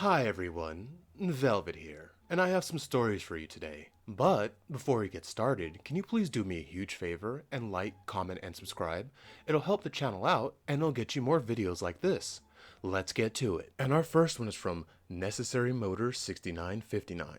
Hi everyone, Velvet here, and I have some stories for you today. But before we get started, can you please do me a huge favor and like, comment, and subscribe? It'll help the channel out and it'll get you more videos like this. Let's get to it. And our first one is from Necessary Motor 6959.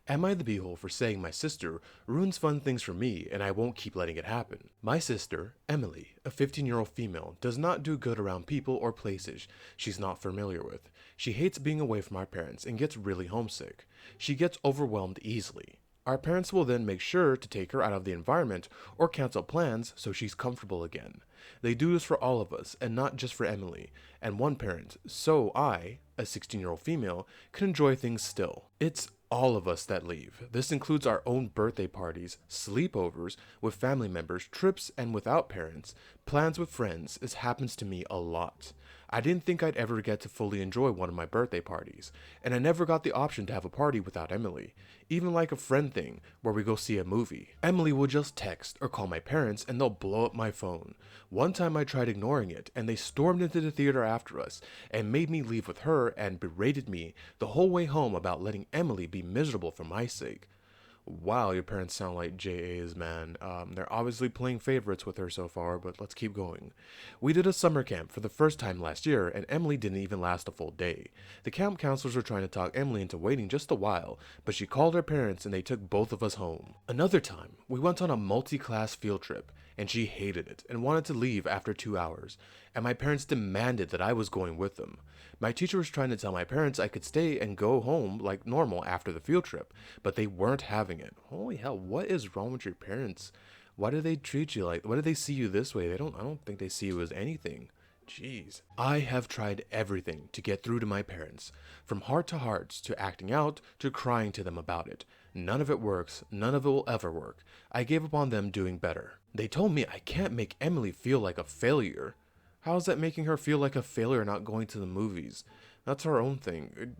Am I the beehole for saying my sister ruins fun things for me and I won't keep letting it happen? My sister, Emily, a 15-year-old female, does not do good around people or places she's not familiar with. She hates being away from our parents and gets really homesick. She gets overwhelmed easily. Our parents will then make sure to take her out of the environment or cancel plans so she's comfortable again. They do this for all of us and not just for Emily and one parent, so I, a 16-year-old female, can enjoy things still. It's all of us that leave. This includes our own birthday parties, sleepovers with family members, trips and without parents, plans with friends. This happens to me a lot. I didn't think I'd ever get to fully enjoy one of my birthday parties, and I never got the option to have a party without Emily, even like a friend thing where we go see a movie. Emily will just text or call my parents and they'll blow up my phone. One time I tried ignoring it and they stormed into the theater after us and made me leave with her and berated me the whole way home about letting Emily be miserable for my sake. Wow, your parents sound like JA's, man. They're obviously playing favorites with her so far, but let's keep going. We did a summer camp for the first time last year, and Emily didn't even last a full day. The camp counselors were trying to talk Emily into waiting just a while, but she called her parents and they took both of us home. Another time, we went on a multi-class field trip, and she hated it and wanted to leave after 2 hours, and my parents demanded that I was going with them. My teacher was trying to tell my parents I could stay and go home like normal after the field trip, but they weren't having it. Holy hell, what is wrong with your parents? Why do they treat you like, why do they see you this way? I don't think they see you as anything. Jeez. I have tried everything to get through to my parents, from heart to hearts to acting out to crying to them about it. None of it works, none of it will ever work. I gave up on them doing better. They told me I can't make Emily feel like a failure. How is that making her feel like a failure not going to the movies? That's her own thing.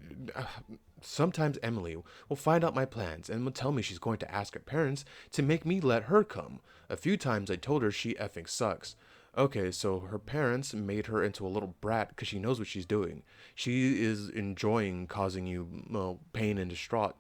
Sometimes Emily will find out my plans and will tell me she's going to ask her parents to make me let her come. A few times I told her she effing sucks. Okay, so her parents made her into a little brat because she knows what she's doing. She is enjoying causing you, well, pain and distraught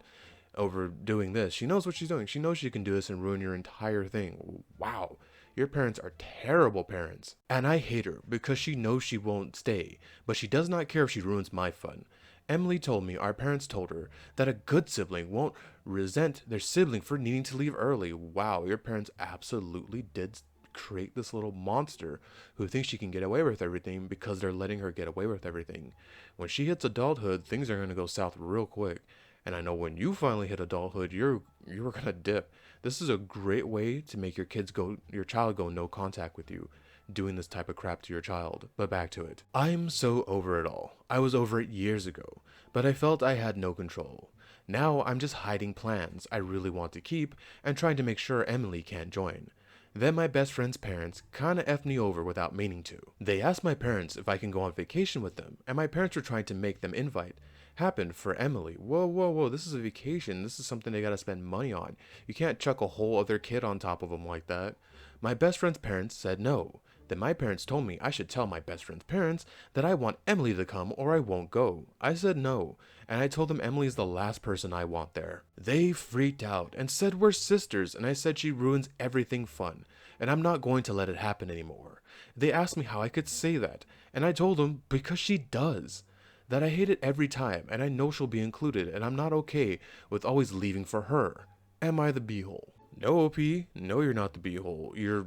over doing this. She knows what she's doing. She knows she can do this and ruin your entire thing. Wow. Your parents are terrible parents. And I hate her because she knows she won't stay, but she does not care if she ruins my fun. Emily told me our parents told her that a good sibling won't resent their sibling for needing to leave early. Wow, your parents absolutely did create this little monster who thinks she can get away with everything because they're letting her get away with everything. When she hits adulthood, things are going to go south real quick. And I know when you finally hit adulthood, you're gonna dip. This is a great way to make your child go no contact with you, doing this type of crap to your child. But back to it. I'm so over it all. I was over it years ago, but I felt I had no control. Now I'm just hiding plans I really want to keep and trying to make sure Emily can't join. Then my best friend's parents kinda effed me over without meaning to. They asked my parents if I can go on vacation with them, and my parents were trying to make them invite happened for Emily. Whoa, whoa, whoa, this is a vacation. This is something they gotta spend money on. You can't chuck a whole other kid on top of them like that. My best friend's parents said no. Then my parents told me I should tell my best friend's parents that I want Emily to come or I won't go. I said no, and I told them Emily's the last person I want there. They freaked out and said we're sisters, and I said she ruins everything fun, and I'm not going to let it happen anymore. They asked me how I could say that, and I told them because she does. That I hate it every time, and I know she'll be included, and I'm not okay with always leaving for her. Am I the beehole? No, OP. No, you're not the beehole. Your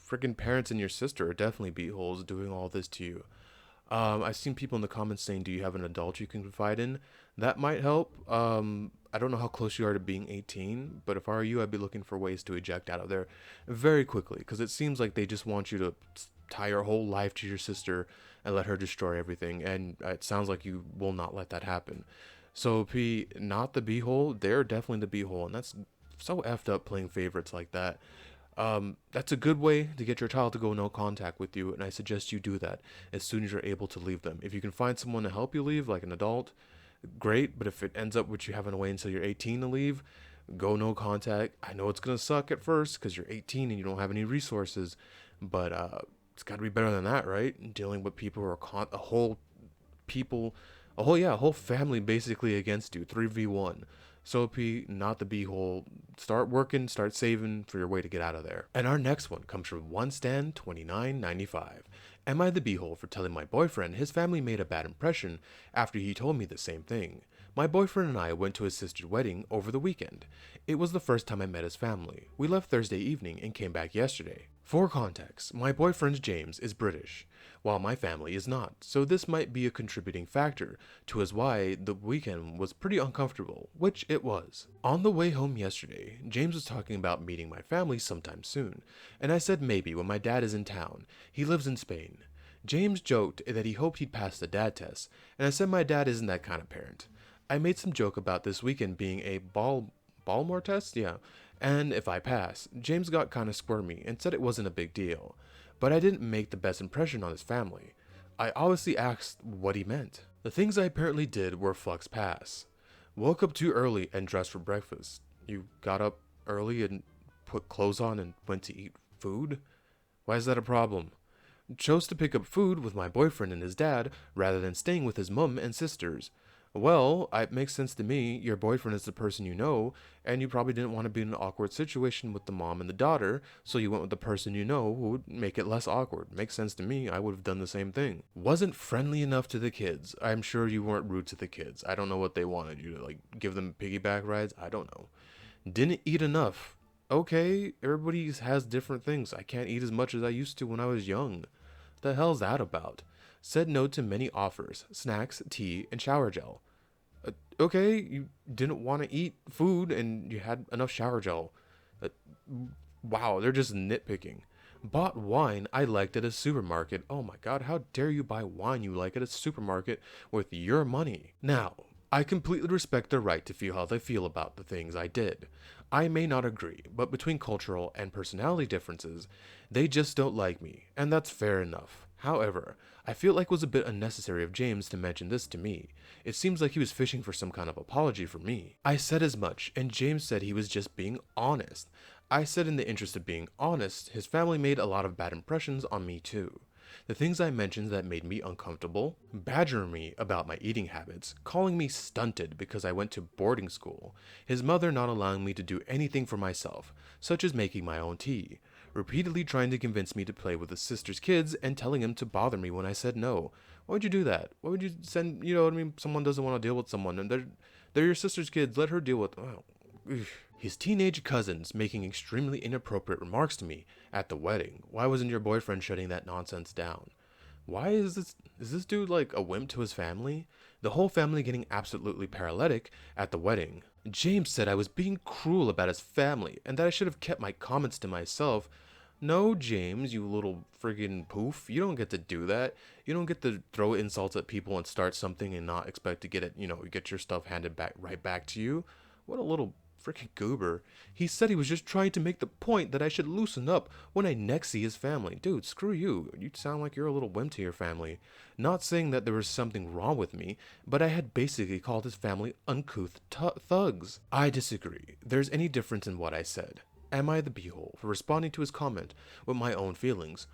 freaking parents and your sister are definitely beeholes doing all this to you. I've seen people in the comments saying, do you have an adult you can confide in? That might help. I don't know how close you are to being 18, but if I were you, I'd be looking for ways to eject out of there very quickly, because it seems like they just want you to tie your whole life to your sister and let her destroy everything, and it sounds like you will not let that happen. So P, not the beehole, they're definitely the beehole, and that's so effed up playing favorites like that. That's a good way to get your child to go no contact with you, and I suggest you do that as soon as you're able to leave them. If you can find someone to help you leave, like an adult, great, but if it ends up with you having to wait until you're 18 to leave, go no contact. I know it's gonna suck at first because you're 18 and you don't have any resources, but it's got to be better than that, right? Dealing with people who are a whole people a whole family basically against you, 3v1. So P, not the beehole. Start working, start saving for your way to get out of there. And our next one comes from one Stan 2995. Am I the beehole for telling my boyfriend his family made a bad impression after he told me the same thing? My boyfriend and I went to his sister's wedding over the weekend. It was the first time I met his family. We left Thursday evening and came back yesterday. For context, my boyfriend James is British, while my family is not, so this might be a contributing factor to as why the weekend was pretty uncomfortable, which it was. On the way home yesterday, James was talking about meeting my family sometime soon, and I said maybe when my dad is in town. He lives in Spain. James joked that he hoped he'd pass the dad test, and I said my dad isn't that kind of parent. I made some joke about this weekend being a Balmore test, yeah, and if I pass, James got kinda squirmy and said it wasn't a big deal, but I didn't make the best impression on his family. I obviously asked what he meant. The things I apparently did were flux pass. Woke up too early and dressed for breakfast. You got up early and put clothes on and went to eat food? Why is that a problem? Chose to pick up food with my boyfriend and his dad rather than staying with his mum and sisters. Well, it makes sense to me. Your boyfriend is the person you know, and you probably didn't want to be in an awkward situation with the mom and the daughter, so you went with the person you know who would make it less awkward. Makes sense to me. I would have done the same thing. Wasn't friendly enough to the kids. I'm sure you weren't rude to the kids. I don't know what they wanted you to, like, give them piggyback rides. I don't know. Didn't eat enough. Okay, everybody has different things. I can't eat as much as I used to when I was young. The hell's that about? Said no to many offers, snacks, tea, and shower gel. Okay, you didn't want to eat food and you had enough shower gel. Uh, wow, they're just nitpicking. Bought wine I liked at a supermarket. Oh my god, how dare you buy wine you like at a supermarket with your money? Now, I completely respect their right to feel how they feel about the things I did. I may not agree, but between cultural and personality differences, they just don't like me, and that's fair enough. However, I feel like it was a bit unnecessary of James to mention this to me. It seems like he was fishing for some kind of apology from me. I said as much, and James said he was just being honest. I said in the interest of being honest, his family made a lot of bad impressions on me too. The things I mentioned that made me uncomfortable, badgering me about my eating habits, calling me stunted because I went to boarding school, his mother not allowing me to do anything for myself, such as making my own tea, repeatedly trying to convince me to play with his sister's kids and telling him to bother me when I said no. Why would you do that? Why would you send, you know what I mean, someone doesn't want to deal with someone and they're your sister's kids, let her deal with, oh, his teenage cousins making extremely inappropriate remarks to me at the wedding. Why wasn't your boyfriend shutting that nonsense down? Why is this dude like a wimp to his family? The whole family getting absolutely paralytic at the wedding. James said I was being cruel about his family and that I should have kept my comments to myself. No, James, you little friggin' poof. You don't get to do that. You don't get to throw insults at people and start something and not expect to get it, get your stuff handed back right back to you. What a little freaking goober. He said he was just trying to make the point that I should loosen up when I next see his family. Dude, screw you. You sound like you're a little wimp to your family. Not saying that there was something wrong with me, but I had basically called his family uncouth thugs. I disagree. There's any difference in what I said. Am I the beehole for responding to his comment with my own feelings?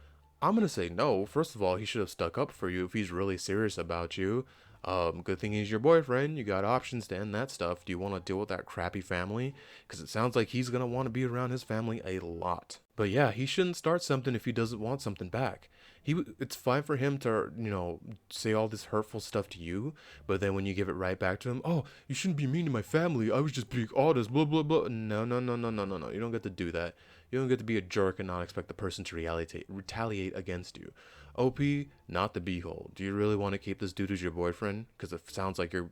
I'm gonna say no. First of all, he should have stuck up for you if he's really serious about you. Good thing he's your boyfriend. You got options to end that stuff. Do you want to deal with that crappy family? Because it sounds like he's gonna want to be around his family a lot. But yeah, he shouldn't start something if he doesn't want something back. It's fine for him to, say all this hurtful stuff to you, but then when you give it right back to him, oh, you shouldn't be mean to my family. I was just being honest. Blah blah blah. No, no, no, no, no, no, no. You don't get to do that. You don't get to be a jerk and not expect the person to retaliate against you. OP, not the beehole. Do you really want to keep this dude as your boyfriend? Because it sounds like you're,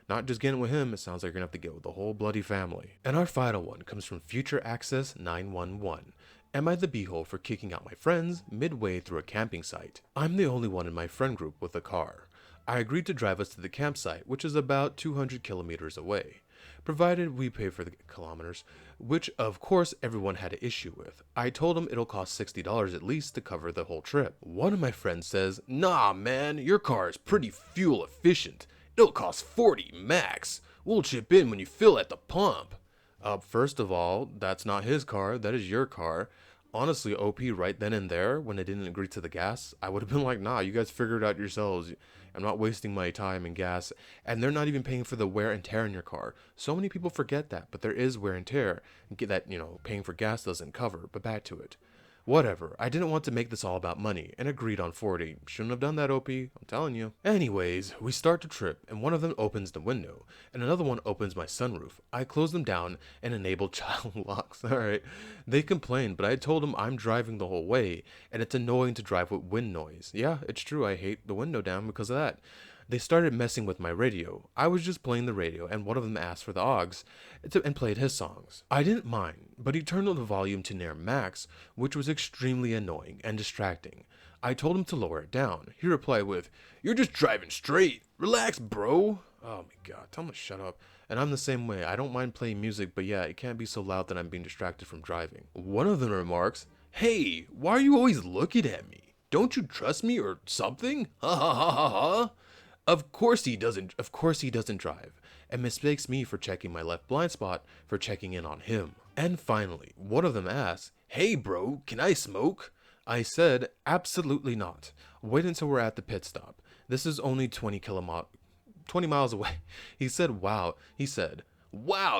not just getting with him. It sounds like you're going to have to get with the whole bloody family. And our final one comes from Future Access 911. Am I the beehole for kicking out my friends midway through a camping site? I'm the only one in my friend group with a car. I agreed to drive us to the campsite, which is about 200 kilometers away, provided we pay for the kilometers, which of course everyone had an issue with. I told him it'll cost $60 at least to cover the whole trip. One of my friends says, nah man, your car is pretty fuel efficient. It'll cost 40 max. We'll chip in when you fill at the pump. First of all, that's not his car, that is your car. Honestly, OP, right then and there, when I didn't agree to the gas, I would have been like, nah, you guys figure it out yourselves. I'm not wasting my time and gas. And they're not even paying for the wear and tear in your car. So many people forget that, but there is wear and tear that, paying for gas doesn't cover. But back to it. Whatever, I didn't want to make this all about money and agreed on 40. Shouldn't have done that, OP, I'm telling you. Anyways, we start the trip and one of them opens the window and another one opens my sunroof. I close them down and enable child locks. Alright, they complained, but I told them I'm driving the whole way and it's annoying to drive with wind noise. Yeah, it's true, I hate the window down because of that. They started messing with my radio. I was just playing the radio, and one of them asked for the aux and played his songs. I didn't mind, but he turned the volume to near max, which was extremely annoying and distracting. I told him to lower it down. He replied with, "You're just driving straight. Relax, bro." Oh my god, tell him to shut up. And I'm the same way. I don't mind playing music, but yeah, it can't be so loud that I'm being distracted from driving. One of them remarks, "Hey, why are you always looking at me? Don't you trust me or something? Ha ha ha ha ha." Of course he doesn't. Of course he doesn't drive, and mistakes me for checking my left blind spot for checking in on him. And finally, one of them asks, "Hey bro, can I smoke?" I said, "Absolutely not. Wait until we're at the pit stop. This is only 20 miles away." He said, "Wow,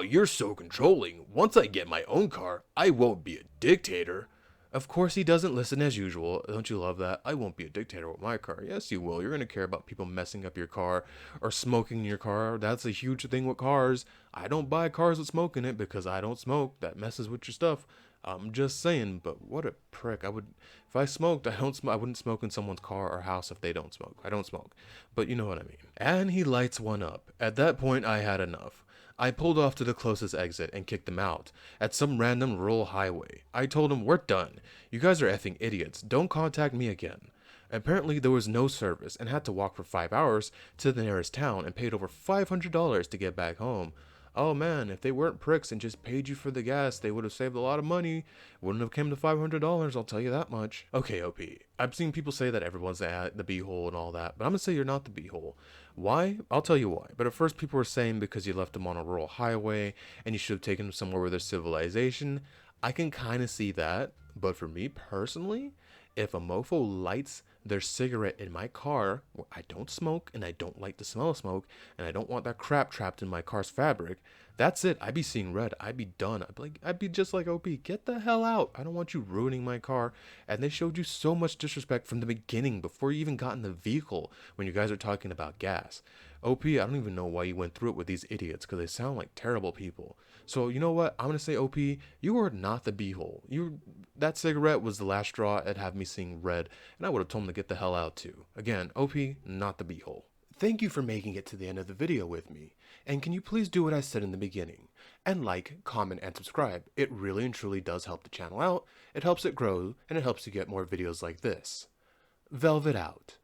you're so controlling. Once I get my own car, I won't be a dictator." Of course he doesn't listen as usual. Don't you love that? I won't be a dictator with my car. Yes, you will. You're going to care about people messing up your car or smoking in your car. That's a huge thing with cars. I don't buy cars with smoke in it because I don't smoke. That messes with your stuff. I'm just saying, but what a prick. If I smoked, I wouldn't smoke in someone's car or house if they don't smoke. I don't smoke. But you know what I mean. And he lights one up. At that point, I had enough. I pulled off to the closest exit and kicked them out at some random rural highway. I told them, "We're done. You guys are effing idiots. Don't contact me again." Apparently, there was no service and had to walk for 5 hours to the nearest town and paid over $500 to get back home. Oh man, if they weren't pricks and just paid you for the gas, they would have saved a lot of money. Wouldn't have come to $500, I'll tell you that much. Okay, OP. I've seen people say that everyone's the beehole and all that, but I'm gonna say you're not the beehole. Why? I'll tell you why. But at first people were saying because you left them on a rural highway and you should have taken them somewhere where there's civilization. I can kind of see that, but for me personally, if a mofo lights their cigarette in my car, where I don't smoke and I don't like the smell of smoke and I don't want that crap trapped in my car's fabric, that's it. I'd be seeing red. I'd be done. I'd be just like OP. Get the hell out. I don't want you ruining my car. And they showed you so much disrespect from the beginning before you even got in the vehicle when you guys are talking about gas. OP, I don't even know why you went through it with these idiots because they sound like terrible people. So you know what? I'm gonna say OP, you are not the beehole. That cigarette was the last straw at having me seeing red, and I would have told him to get the hell out too. Again, OP, not the beehole. Thank you for making it to the end of the video with me. And can you please do what I said in the beginning? And like, comment, and subscribe. It really and truly does help the channel out. It helps it grow, and it helps you get more videos like this. Velvet out.